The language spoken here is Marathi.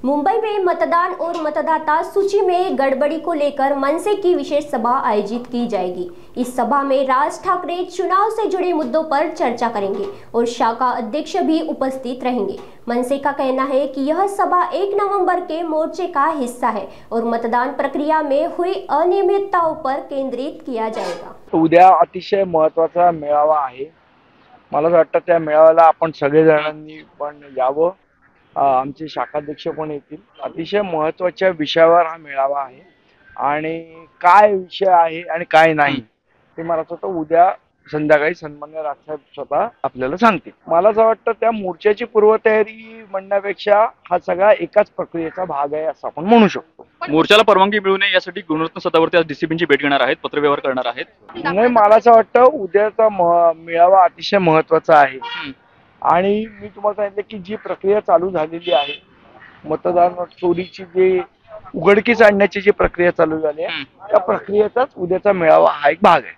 मुंबई में मतदान और मतदाता सूची में गड़बड़ी को लेकर मनसे की विशेष सभा आयोजित की जाएगी। इस सभा में राज ठाकरे चुनाव से जुड़े मुद्दों पर चर्चा करेंगे और शाखा अध्यक्ष भी उपस्थित रहेंगे। मनसे का कहना है कि यह सभा 1 नवंबर के मोर्चे का हिस्सा है और मतदान प्रक्रिया में हुई अनियमितताओं पर केंद्रित किया जाएगा। उद्या अतिशय महत्त्वाचा मेळावा आहे। मला वाटतं त्या मेळाव्याला आपण सगळेजणांनी पण यावं। आमचे शाखाध्यक्ष पण येतील। अतिशय महत्त्वाच्या विषयावर हा मेळावा आहे आणि काय विषय आहे आणि काय नाही ते मला वाटतं उद्या संध्याकाळी सन्माननीय राजसाहेब स्वतः आपल्याला सांगतील। मला असं वाटतं त्या मोर्चाची पूर्वतयारी म्हणण्यापेक्षा हा सगळा एकाच प्रक्रियेचा भाग आहे असं आपण म्हणू शकतो। मोर्चाला परवानगी मिळू नये यासाठी गुणरत्न सदावर्ती आज डीसीपींची भेट घेणार आहेत, पत्रव्यवहार करणार आहेत। नाही, मला असं वाटतं उद्याचा मेळावा अतिशय महत्त्वाचा आहे आणि मी तुम्हाला सांगितलं की जी प्रक्रिया चालू झालेली आहे, मतदान चोरीची जी उघडकीस आणण्याची जी प्रक्रिया चालू झाली आहे त्या प्रक्रियेचाच उद्याचा मेळावा हा एक भाग आहे।